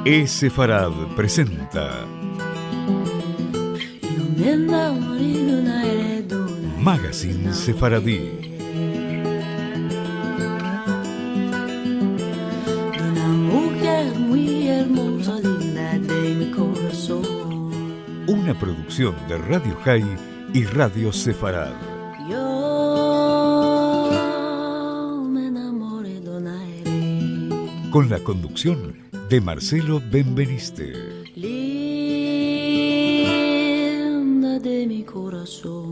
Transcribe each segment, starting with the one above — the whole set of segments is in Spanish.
Sefarad presenta Magazine Sefaradí. Una producción de Radio High y Radio Sefarad. Con la conducción de Marcelo Benveniste. Linda de mi corazón.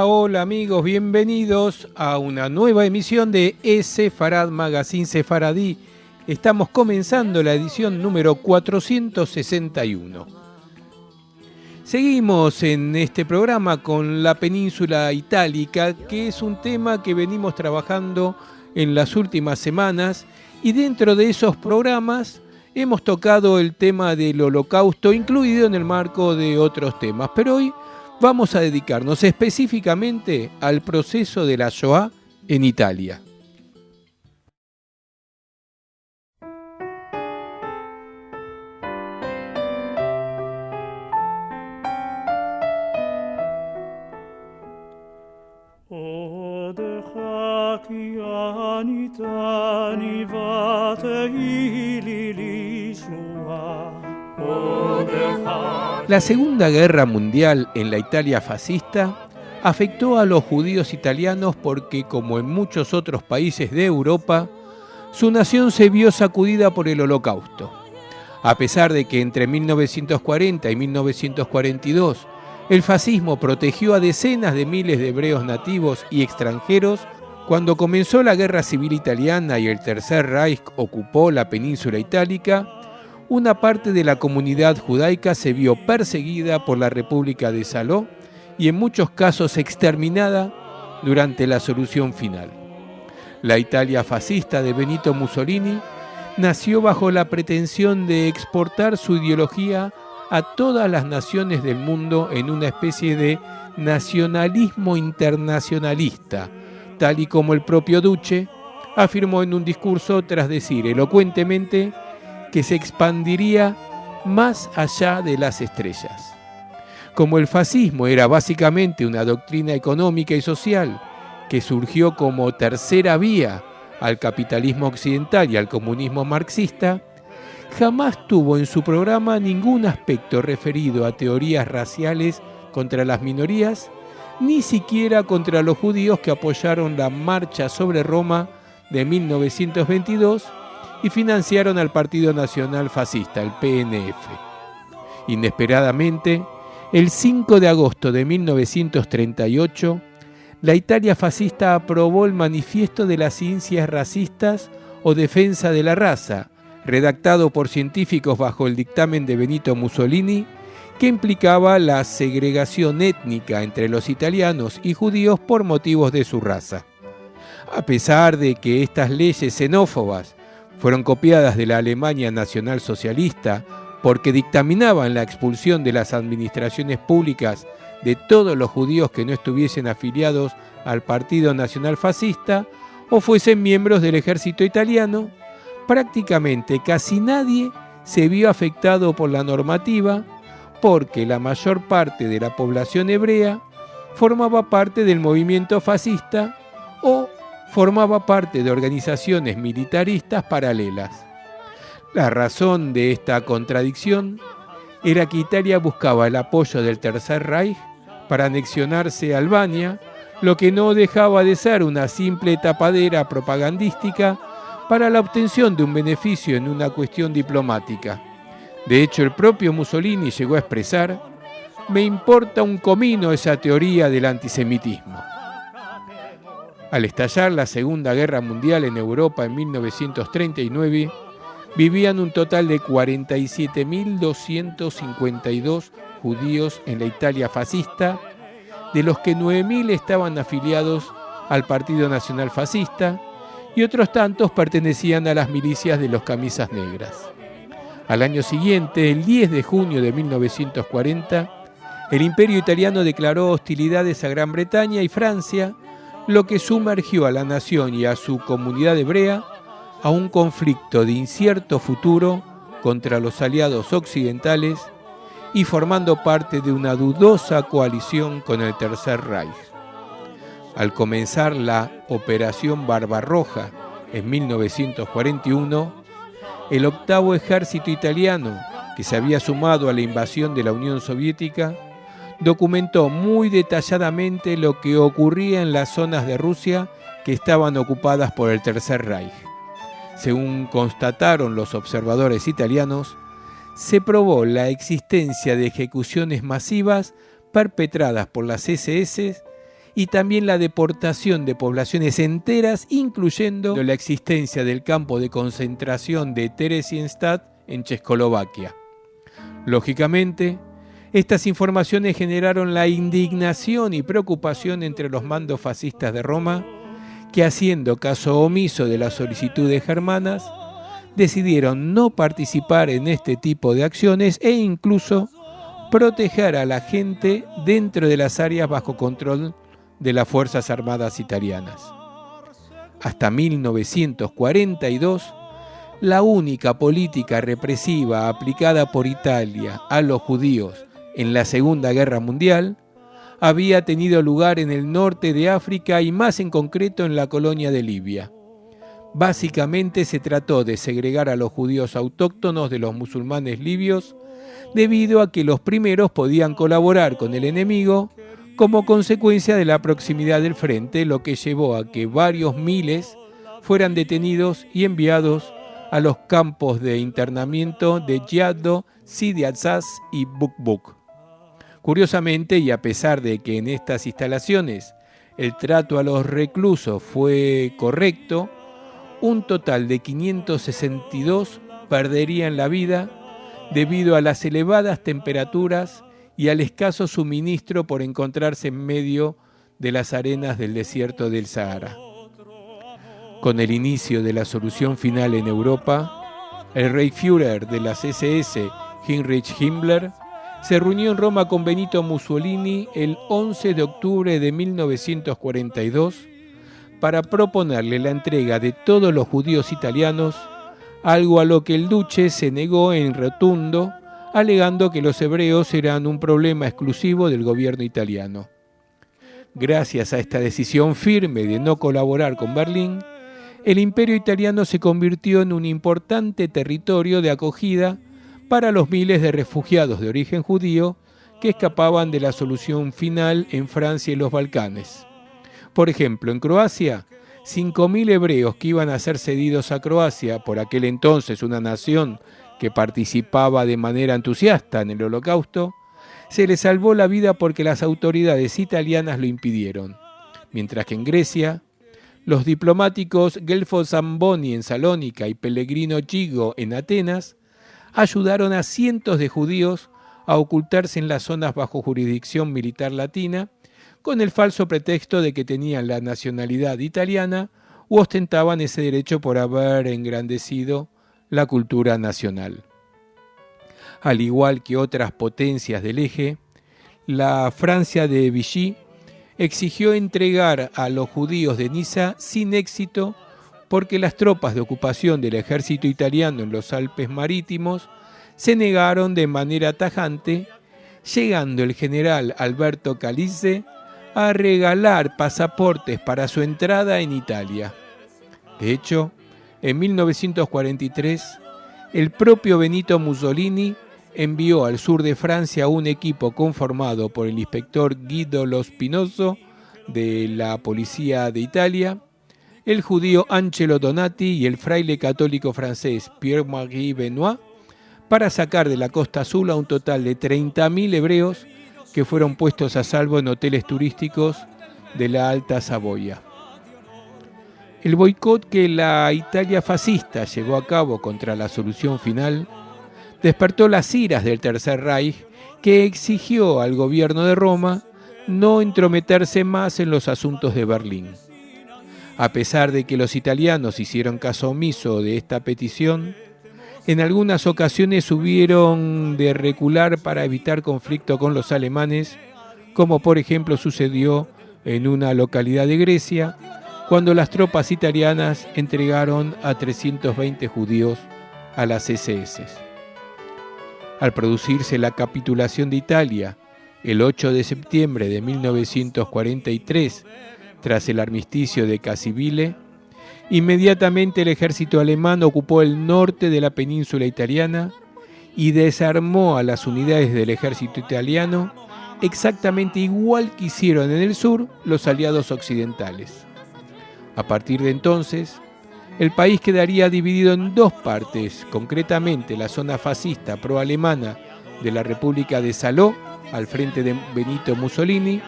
Hola amigos, bienvenidos a una nueva emisión de Sefarad Magazine Sefaradí. Estamos comenzando la edición número 461. Seguimos en este programa con la península itálica, que es un tema que venimos trabajando en las últimas semanas, y dentro de esos programas hemos tocado el tema del Holocausto, incluido en el marco de otros temas, pero hoy vamos a dedicarnos específicamente al proceso de la Shoah en Italia. La Segunda Guerra Mundial en la Italia fascista afectó a los judíos italianos porque, como en muchos otros países de Europa, su nación se vio sacudida por el Holocausto. A pesar de que entre 1940 y 1942 el fascismo protegió a decenas de miles de hebreos nativos y extranjeros, cuando comenzó la Guerra Civil Italiana y el Tercer Reich ocupó la península itálica, una parte de la comunidad judaica se vio perseguida por la República de Saló y en muchos casos exterminada durante la solución final. La Italia fascista de Benito Mussolini nació bajo la pretensión de exportar su ideología a todas las naciones del mundo en una especie de nacionalismo internacionalista, tal y como el propio Duce afirmó en un discurso tras decir elocuentemente que se expandiría más allá de las estrellas. Como el fascismo era básicamente una doctrina económica y social que surgió como tercera vía al capitalismo occidental y al comunismo marxista, jamás tuvo en su programa ningún aspecto referido a teorías raciales contra las minorías, ni siquiera contra los judíos que apoyaron la marcha sobre Roma de 1922 y financiaron al Partido Nacional Fascista, el PNF. Inesperadamente, el 5 de agosto de 1938, la Italia fascista aprobó el Manifiesto de las Ciencias Racistas o Defensa de la Raza, redactado por científicos bajo el dictamen de Benito Mussolini, que implicaba la segregación étnica entre los italianos y judíos por motivos de su raza. A pesar de que estas leyes xenófobas fueron copiadas de la Alemania nacionalsocialista porque dictaminaban la expulsión de las administraciones públicas de todos los judíos que no estuviesen afiliados al Partido Nacional Fascista o fuesen miembros del ejército italiano, prácticamente casi nadie se vio afectado por la normativa porque la mayor parte de la población hebrea formaba parte del movimiento fascista o formaba parte de organizaciones militaristas paralelas. La razón de esta contradicción era que Italia buscaba el apoyo del Tercer Reich para anexionarse a Albania, lo que no dejaba de ser una simple tapadera propagandística para la obtención de un beneficio en una cuestión diplomática. De hecho, el propio Mussolini llegó a expresar: «Me importa un comino esa teoría del antisemitismo». Al estallar la Segunda Guerra Mundial en Europa en 1939, vivían un total de 47.252 judíos en la Italia fascista, de los que 9.000 estaban afiliados al Partido Nacional Fascista y otros tantos pertenecían a las milicias de los camisas negras. Al año siguiente, el 10 de junio de 1940, el Imperio Italiano declaró hostilidades a Gran Bretaña y Francia, lo que sumergió a la nación y a su comunidad hebrea a un conflicto de incierto futuro contra los aliados occidentales y formando parte de una dudosa coalición con el Tercer Reich. Al comenzar la Operación Barbarroja en 1941, el octavo ejército italiano, que se había sumado a la invasión de la Unión Soviética, documentó muy detalladamente lo que ocurría en las zonas de Rusia que estaban ocupadas por el Tercer Reich. Según constataron los observadores italianos, se probó la existencia de ejecuciones masivas perpetradas por las SS y también la deportación de poblaciones enteras, incluyendo la existencia del campo de concentración de Theresienstadt en Checoslovaquia. Lógicamente, estas informaciones generaron la indignación y preocupación entre los mandos fascistas de Roma, que haciendo caso omiso de las solicitudes germanas, decidieron no participar en este tipo de acciones e incluso proteger a la gente dentro de las áreas bajo control de las Fuerzas Armadas italianas. Hasta 1942, la única política represiva aplicada por Italia a los judíos en la Segunda Guerra Mundial había tenido lugar en el norte de África y más en concreto en la colonia de Libia. Básicamente se trató de segregar a los judíos autóctonos de los musulmanes libios debido a que los primeros podían colaborar con el enemigo como consecuencia de la proximidad del frente, lo que llevó a que varios miles fueran detenidos y enviados a los campos de internamiento de Giado, Sidi Azaz y Buk-Buk. Curiosamente, y a pesar de que en estas instalaciones el trato a los reclusos fue correcto, un total de 562 perderían la vida debido a las elevadas temperaturas y al escaso suministro por encontrarse en medio de las arenas del desierto del Sahara. Con el inicio de la solución final en Europa, el Reichsführer de las SS, Heinrich Himmler, se reunió en Roma con Benito Mussolini el 11 de octubre de 1942 para proponerle la entrega de todos los judíos italianos, algo a lo que el duce se negó en rotundo, alegando que los hebreos eran un problema exclusivo del gobierno italiano. Gracias a esta decisión firme de no colaborar con Berlín, el Imperio italiano se convirtió en un importante territorio de acogida para los miles de refugiados de origen judío que escapaban de la solución final en Francia y los Balcanes. Por ejemplo, en Croacia, 5.000 hebreos que iban a ser cedidos a Croacia, por aquel entonces una nación que participaba de manera entusiasta en el Holocausto, se les salvó la vida porque las autoridades italianas lo impidieron. Mientras que en Grecia, los diplomáticos Guelfo Zamboni en Salónica y Pellegrino Gigo en Atenas ayudaron a cientos de judíos a ocultarse en las zonas bajo jurisdicción militar latina con el falso pretexto de que tenían la nacionalidad italiana u ostentaban ese derecho por haber engrandecido la cultura nacional. Al igual que otras potencias del eje, la Francia de Vichy exigió entregar a los judíos de Niza sin éxito porque las tropas de ocupación del ejército italiano en los Alpes marítimos se negaron de manera tajante, llegando el general Alberto Calisse a regalar pasaportes para su entrada en Italia. De hecho, en 1943, el propio Benito Mussolini envió al sur de Francia un equipo conformado por el inspector Guido Lo Spinoso de la Policía de Italia, el judío Angelo Donati y el fraile católico francés Pierre-Marie Benoit para sacar de la Costa Azul a un total de 30.000 hebreos que fueron puestos a salvo en hoteles turísticos de la Alta Saboya. El boicot que la Italia fascista llevó a cabo contra la solución final despertó las iras del Tercer Reich, que exigió al gobierno de Roma no entrometerse más en los asuntos de Berlín. A pesar de que los italianos hicieron caso omiso de esta petición, En algunas ocasiones hubieron de recular para evitar conflicto con los alemanes, como por ejemplo sucedió en una localidad de Grecia, cuando las tropas italianas entregaron a 320 judíos a las SS. Al producirse la capitulación de Italia el 8 de septiembre de 1943, tras el armisticio de Cassiville, inmediatamente el ejército alemán ocupó el norte de la península italiana y desarmó a las unidades del ejército italiano exactamente igual que hicieron en el sur los aliados occidentales. A partir de entonces, el país quedaría dividido en dos partes, concretamente la zona fascista pro-alemana de la República de Salò, al frente de Benito Mussolini,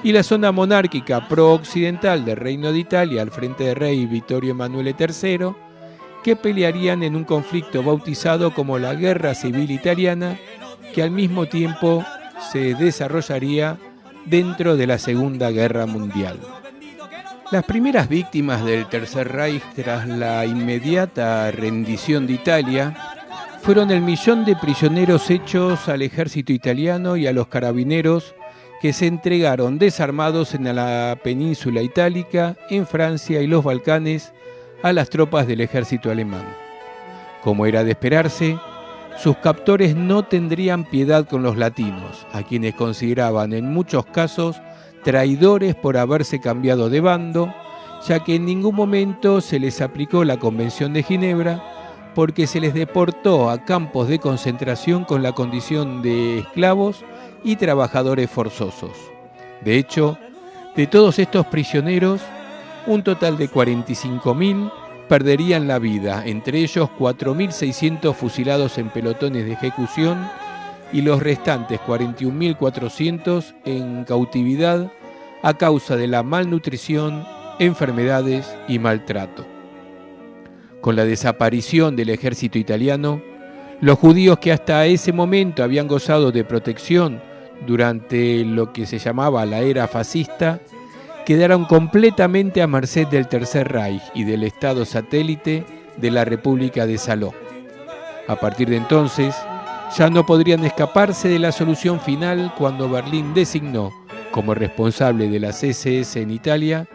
y la zona monárquica pro-occidental del Reino de Italia, al frente del rey Vittorio Emanuele III, que pelearían en un conflicto bautizado como la Guerra Civil Italiana, que al mismo tiempo se desarrollaría dentro de la Segunda Guerra Mundial. Las primeras víctimas del Tercer Reich tras la inmediata rendición de Italia fueron el millón de prisioneros hechos al ejército italiano y a los carabineros que se entregaron desarmados en la península itálica, en Francia y los Balcanes a las tropas del ejército alemán. Como era de esperarse, sus captores no tendrían piedad con los latinos, a quienes consideraban en muchos casos traidores por haberse cambiado de bando, ya que en ningún momento se les aplicó la Convención de Ginebra, porque se les deportó a campos de concentración con la condición de esclavos y trabajadores forzosos. De hecho, de todos estos prisioneros, un total de 45.000 perderían la vida, entre ellos 4.600 fusilados en pelotones de ejecución y los restantes 41.400 en cautividad a causa de la malnutrición, enfermedades y maltrato. Con la desaparición del ejército italiano, los judíos que hasta ese momento habían gozado de protección durante lo que se llamaba la era fascista, quedaron completamente a merced del Tercer Reich y del Estado satélite de la República de Salò. A partir de entonces, ya no podrían escaparse de la solución final cuando Berlín designó como responsable de las SS en Italia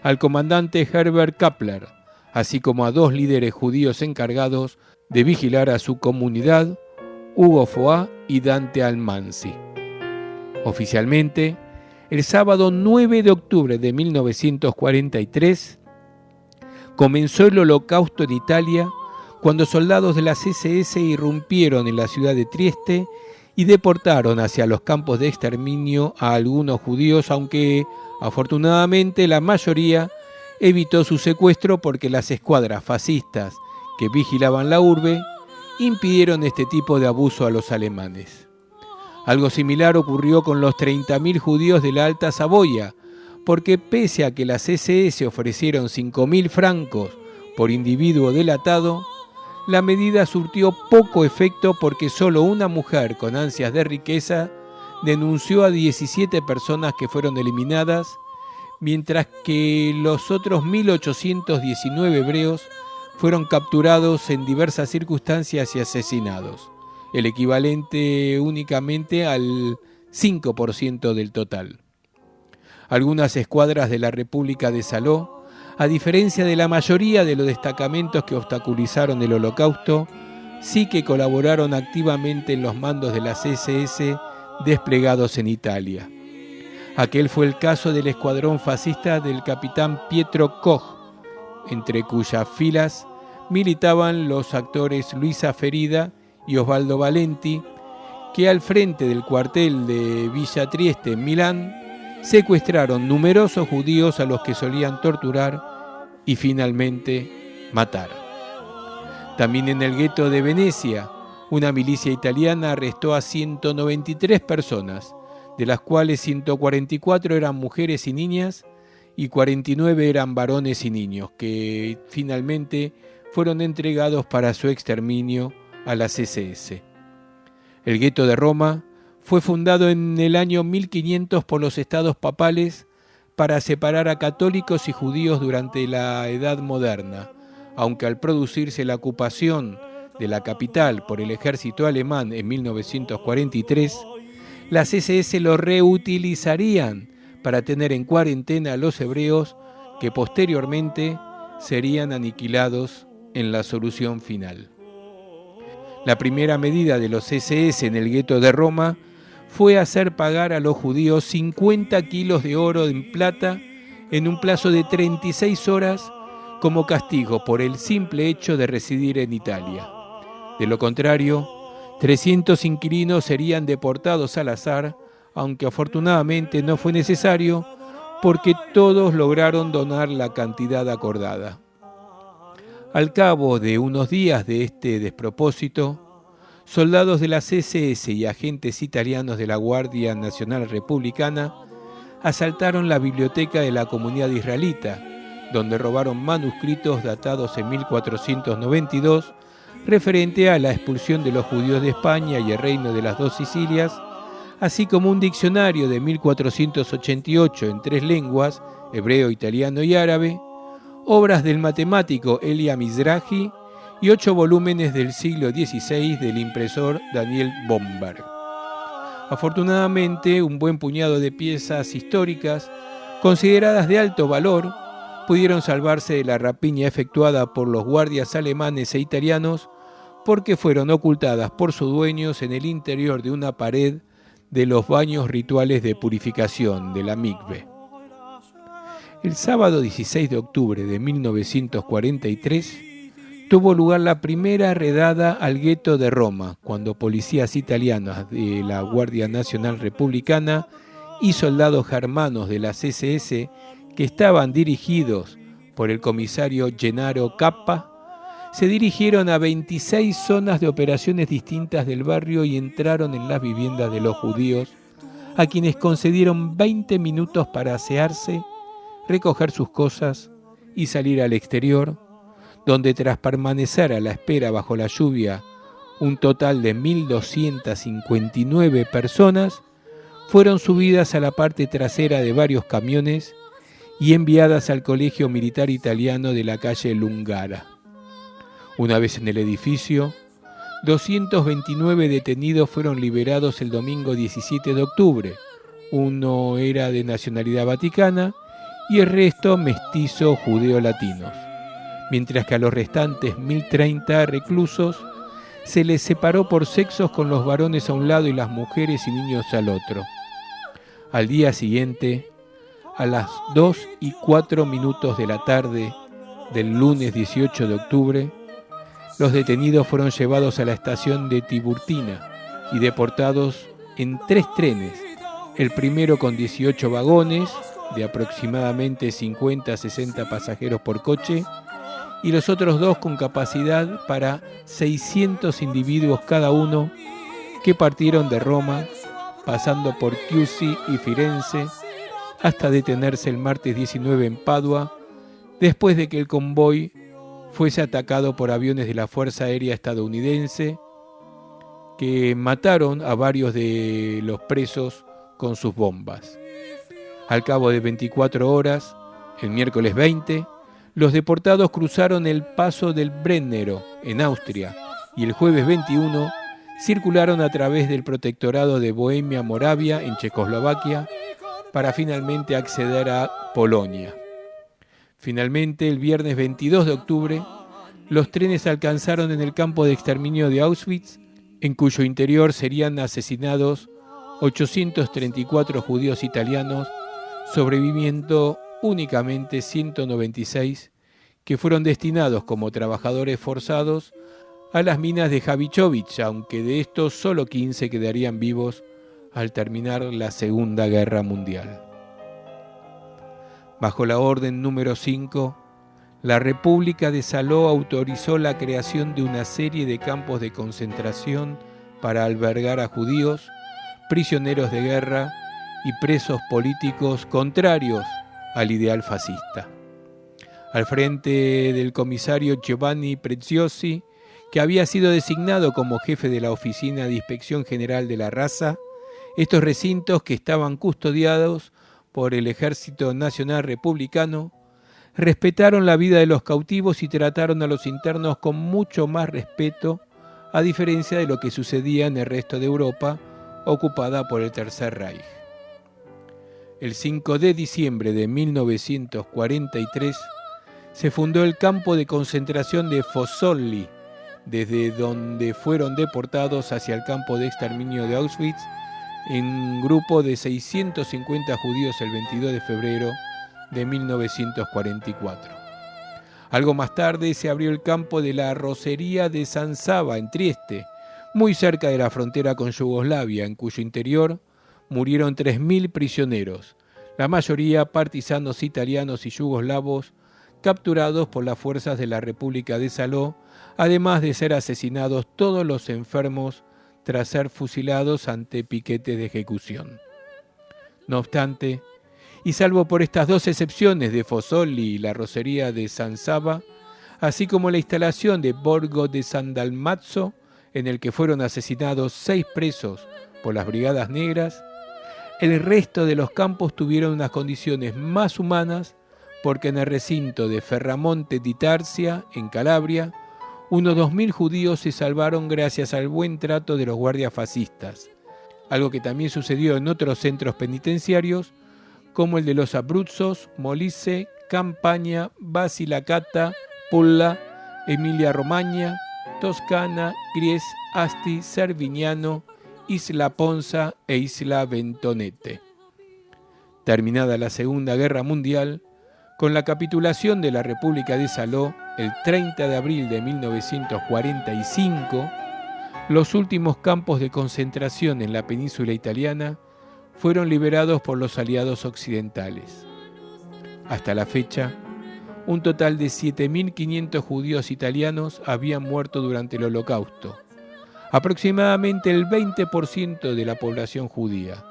al comandante Herbert Kappler, así como a dos líderes judíos encargados de vigilar a su comunidad, Ugo Foa y Dante Almansi. Oficialmente, el sábado 9 de octubre de 1943, comenzó el Holocausto en Italia cuando soldados de las SS irrumpieron en la ciudad de Trieste y deportaron hacia los campos de exterminio a algunos judíos, aunque afortunadamente la mayoría evitó su secuestro porque las escuadras fascistas que vigilaban la urbe impidieron este tipo de abuso a los alemanes. Algo similar ocurrió con los 30.000 judíos de la Alta Saboya, porque pese a que las SS ofrecieron 5.000 francos por individuo delatado, la medida surtió poco efecto porque solo una mujer con ansias de riqueza denunció a 17 personas que fueron eliminadas, mientras que los otros 1.819 hebreos fueron capturados en diversas circunstancias y asesinados, el equivalente únicamente al 5% del total. Algunas escuadras de la República de Salò, a diferencia de la mayoría de los destacamentos que obstaculizaron el Holocausto, sí que colaboraron activamente en los mandos de las SS desplegados en Italia. Aquel fue el caso del escuadrón fascista del capitán Pietro Koch, entre cuyas filas militaban los actores Luisa Ferida y Osvaldo Valenti, que al frente del cuartel de Villa Trieste en Milán secuestraron numerosos judíos a los que solían torturar y finalmente matar. También en el gueto de Venecia, una milicia italiana arrestó a 193 personas, de las cuales 144 eran mujeres y niñas y 49 eran varones y niños, que finalmente fueron entregados para su exterminio a las SS. El gueto de Roma fue fundado en el año 1500 por los estados papales para separar a católicos y judíos durante la Edad Moderna, aunque al producirse la ocupación de la capital por el ejército alemán en 1943, las SS lo reutilizarían para tener en cuarentena a los hebreos que posteriormente serían aniquilados en la solución final. La primera medida de los SS en el gueto de Roma fue hacer pagar a los judíos 50 kilos de oro en plata en un plazo de 36 horas como castigo por el simple hecho de residir en Italia. De lo contrario, 300 inquilinos serían deportados al azar, aunque afortunadamente no fue necesario porque todos lograron donar la cantidad acordada. Al cabo de unos días de este despropósito, soldados de las SS y agentes italianos de la Guardia Nacional Republicana asaltaron la biblioteca de la comunidad israelita, donde robaron manuscritos datados en 1492 referente a la expulsión de los judíos de España y el reino de las dos Sicilias, así como un diccionario de 1488 en 3 lenguas, hebreo, italiano y árabe, obras del matemático Elia Mizrahi y 8 volúmenes del siglo XVI del impresor Daniel Bomberg. Afortunadamente, un buen puñado de piezas históricas, consideradas de alto valor, pudieron salvarse de la rapiña efectuada por los guardias alemanes e italianos porque fueron ocultadas por sus dueños en el interior de una pared de los baños rituales de purificación de la mikve. El sábado 16 de octubre de 1943 tuvo lugar la primera redada al gueto de Roma, cuando policías italianos de la Guardia Nacional Republicana y soldados germanos de las SS que estaban dirigidos por el comisario Gennaro Cappa, se dirigieron a 26 zonas de operaciones distintas del barrio y entraron en las viviendas de los judíos, a quienes concedieron 20 minutos para asearse, recoger sus cosas y salir al exterior, donde tras permanecer a la espera bajo la lluvia un total de 1.259 personas, fueron subidas a la parte trasera de varios camiones y enviadas al Colegio Militar Italiano de la calle Lungara. Una vez en el edificio, 229 detenidos fueron liberados el domingo 17 de octubre. Uno era de nacionalidad vaticana y el resto mestizo judeo-latinos, mientras que a los restantes 1.030 reclusos se les separó por sexos, con los varones a un lado y las mujeres y niños al otro. Al día siguiente, a las 2:04 de la tarde del lunes 18 de octubre, los detenidos fueron llevados a la estación de Tiburtina y deportados en 3 trenes, el primero con 18 vagones de aproximadamente 50 a 60 pasajeros por coche y los otros 2 con capacidad para 600 individuos cada uno, que partieron de Roma, pasando por Chiusi y Firenze, hasta detenerse el martes 19 en Padua, después de que el convoy fuese atacado por aviones de la Fuerza Aérea estadounidense, que mataron a varios de los presos con sus bombas. Al cabo de 24 horas, el miércoles 20, los deportados cruzaron el paso del Brennero, en Austria, y el jueves 21 circularon a través del protectorado de Bohemia-Moravia, en Checoslovaquia, para finalmente acceder a Polonia. Finalmente, el viernes 22 de octubre, los trenes alcanzaron en el campo de exterminio de Auschwitz, en cuyo interior serían asesinados 834 judíos italianos, sobreviviendo únicamente 196, que fueron destinados como trabajadores forzados a las minas de Javichovich, aunque de estos solo 15 quedarían vivos al terminar la Segunda Guerra Mundial. Bajo la orden número 5, la República de Saló autorizó la creación de una serie de campos de concentración para albergar a judíos, prisioneros de guerra y presos políticos contrarios al ideal fascista. Al frente del comisario Giovanni Preziosi, que había sido designado como jefe de la Oficina de Inspección General de la Raza, estos recintos, que estaban custodiados por el Ejército Nacional Republicano, respetaron la vida de los cautivos y trataron a los internos con mucho más respeto a diferencia de lo que sucedía en el resto de Europa, ocupada por el Tercer Reich. El 5 de diciembre de 1943 se fundó el campo de concentración de Fossoli, desde donde fueron deportados hacia el campo de exterminio de Auschwitz en un grupo de 650 judíos el 22 de febrero de 1944. Algo más tarde se abrió el campo de la Arrocería de San Saba en Trieste, muy cerca de la frontera con Yugoslavia, en cuyo interior murieron 3.000 prisioneros, la mayoría partisanos italianos y yugoslavos, capturados por las fuerzas de la República de Saló, además de ser asesinados todos los enfermos tras ser fusilados ante piquetes de ejecución. No obstante, y salvo por estas dos excepciones de Fossoli y la Arrocería de San Saba, así como la instalación de Borgo de San Dalmazzo, en el que fueron asesinados 6 presos por las Brigadas Negras, el resto de los campos tuvieron unas condiciones más humanas porque en el recinto de Ferramonte di Tarsia, en Calabria, unos 2.000 judíos se salvaron gracias al buen trato de los guardias fascistas, algo que también sucedió en otros centros penitenciarios como el de los Abruzzos, Molise, Campania, Basilicata, Pulla, Emilia-Romagna, Toscana, Gries, Asti, Servignano, Isla Ponza e Isla Bentonete. Terminada la Segunda Guerra Mundial, con la capitulación de la República de Saló el 30 de abril de 1945, los últimos campos de concentración en la península italiana fueron liberados por los aliados occidentales. Hasta la fecha, un total de 7.500 judíos italianos habían muerto durante el Holocausto, aproximadamente el 20% de la población judía,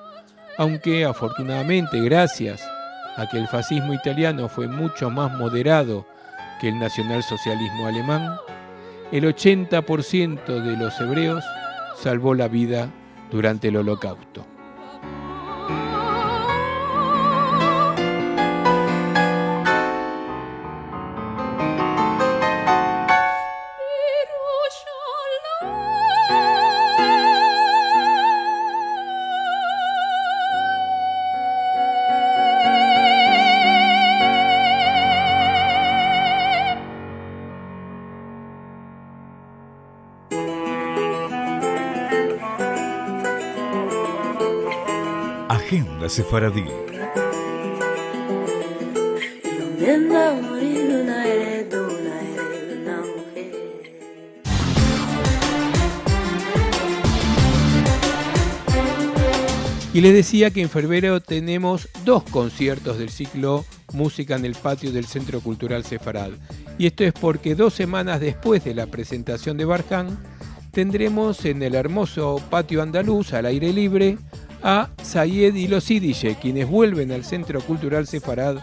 aunque afortunadamente gracias a que el fascismo italiano fue mucho más moderado que el nacionalsocialismo alemán, el 80% de los hebreos salvó la vida durante el Holocausto. Agenda Sefaradí. Y les decía que en febrero tenemos 2 conciertos del ciclo Música en el Patio del Centro Cultural Sefarad. Y esto es porque 2 semanas después de la presentación de Barján, tendremos en el hermoso patio andaluz, al aire libre, a Sayed y los Yiddish, quienes vuelven al Centro Cultural Sefarad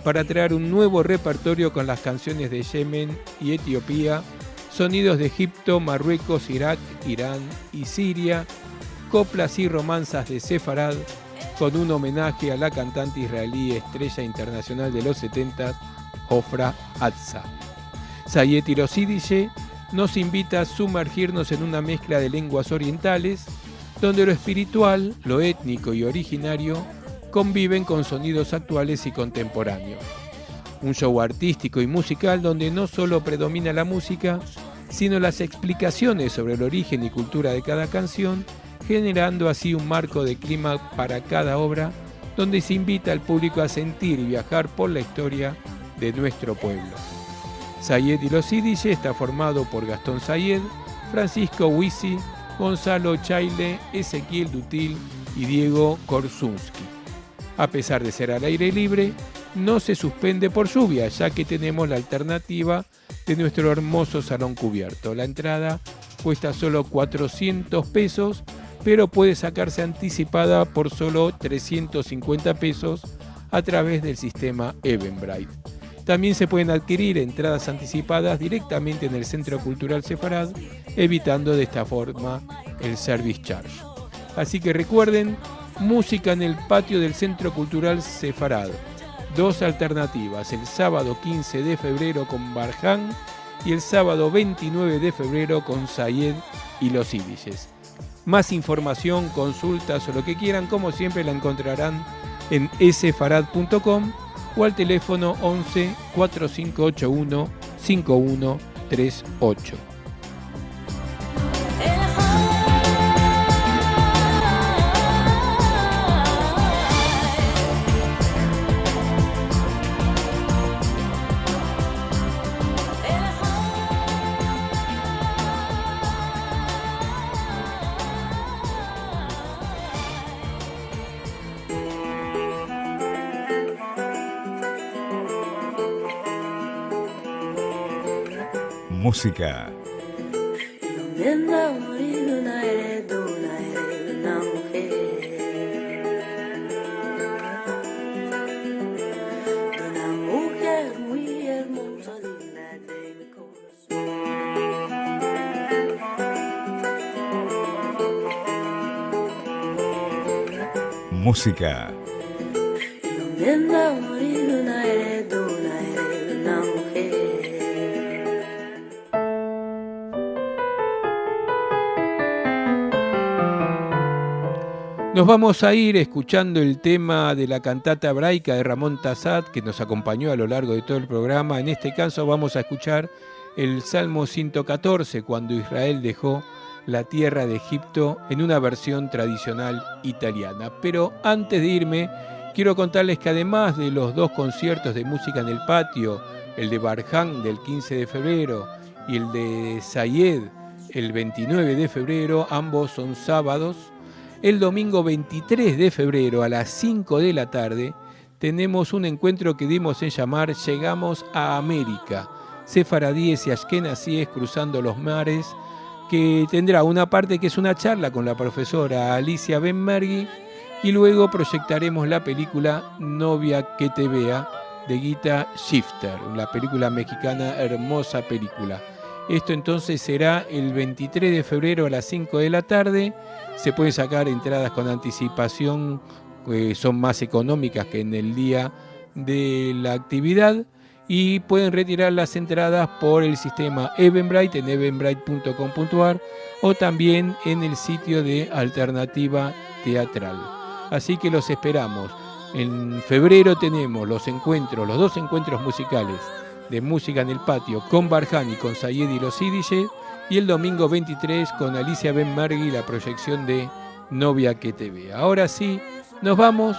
para traer un nuevo repertorio con las canciones de Yemen y Etiopía, sonidos de Egipto, Marruecos, Irak, Irán y Siria, coplas y romanzas de Sefarad, con un homenaje a la cantante israelí estrella internacional de los 70, Ofra Atza. Sayed y los Yiddish nos invita a sumergirnos en una mezcla de lenguas orientales, donde lo espiritual, lo étnico y originario conviven con sonidos actuales y contemporáneos. Un show artístico y musical donde no solo predomina la música, sino las explicaciones sobre el origen y cultura de cada canción, generando así un marco de clima para cada obra, donde se invita al público a sentir y viajar por la historia de nuestro pueblo. Sayed y los Yiddish está formado por Gastón Sayed, Francisco Huisi, Gonzalo Chaile, Ezequiel Dutil y Diego Korsunski. A pesar de ser al aire libre, no se suspende por lluvia, ya que tenemos la alternativa de nuestro hermoso salón cubierto. La entrada cuesta solo 400 pesos, pero puede sacarse anticipada por solo 350 pesos a través del sistema Eventbrite. También se pueden adquirir entradas anticipadas directamente en el Centro Cultural Sefarad, evitando de esta forma el service charge. Así que recuerden, música en el patio del Centro Cultural Sefarad. 2 alternativas, el sábado 15 de febrero con Barján y el sábado 29 de febrero con Sayed y los Ídices. Más información, consultas o lo que quieran, como siempre, la encontrarán en sfarad.com o al teléfono 11 4581 5138. Música. ¿Dónde anda a morir una heredera de una mujer? De una mujer muy hermosa, digna de mi corazón. Música. ¿Dónde anda a morir una heredera de una mujer? Nos vamos a ir escuchando el tema de la cantata hebraica de Ramón Tassat, que nos acompañó a lo largo de todo el programa. En este caso vamos a escuchar el Salmo 114, cuando Israel dejó la tierra de Egipto, en una versión tradicional italiana. Pero antes de irme, quiero contarles que además de los dos conciertos de música en el patio, el de Barján del 15 de febrero y el de Sayed el 29 de febrero, ambos son sábados, el domingo 23 de febrero a las 5 de la tarde tenemos un encuentro que dimos en llamar Llegamos a América, sefaradíes y ashkenazíes cruzando los mares, que tendrá una parte que es una charla con la profesora Alicia Benmergui y luego proyectaremos la película Novia que te vea de Gita Shifter, la película mexicana, hermosa película. Esto entonces será el 23 de febrero a las 5 de la tarde. Se pueden sacar entradas con anticipación, son más económicas que en el día de la actividad, y pueden retirar las entradas por el sistema Eventbrite en eventbrite.com.ar o también en el sitio de Alternativa Teatral. Así que los esperamos. En febrero tenemos los dos encuentros musicales de música en el patio con Barján y con Sayed y los Ídices, y el domingo 23 con Alicia Benmergui la proyección de Novia que te vea. Ahora sí, nos vamos.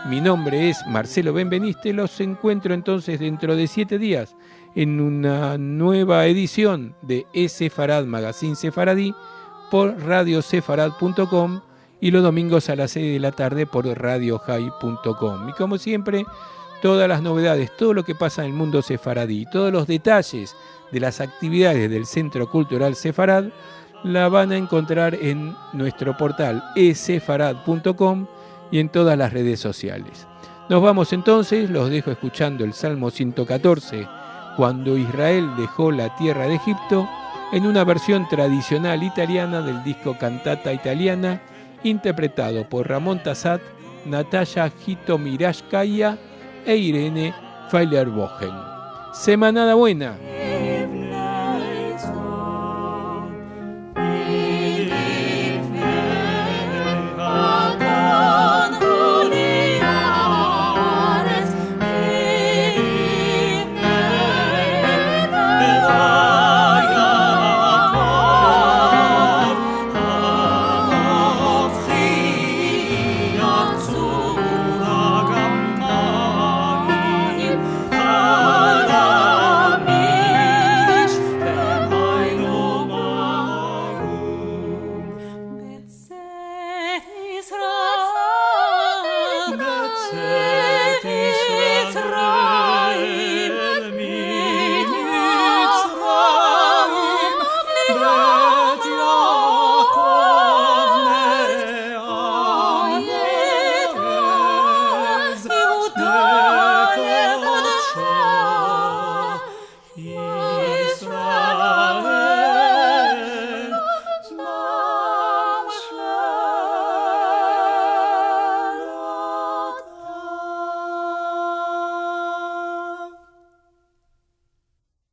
Mi nombre es Marcelo Benveniste. Los encuentro entonces dentro de 7 días en una nueva edición de Sefarad Magazine Sefaradí por radiosefarad.com y los domingos a las 6 de la tarde por radiohai.com. Y como siempre, todas las novedades, todo lo que pasa en el mundo sefaradí, todos los detalles de las actividades del Centro Cultural Sefarad, la van a encontrar en nuestro portal esefarad.com y en todas las redes sociales. Nos vamos entonces, los dejo escuchando el Salmo 114, cuando Israel dejó la tierra de Egipto, en una versión tradicional italiana del disco Cantata Italiana, interpretado por Ramón Tassat, Natalia Hitomirashkaya e Irene Feilerbogen. Semanada buena.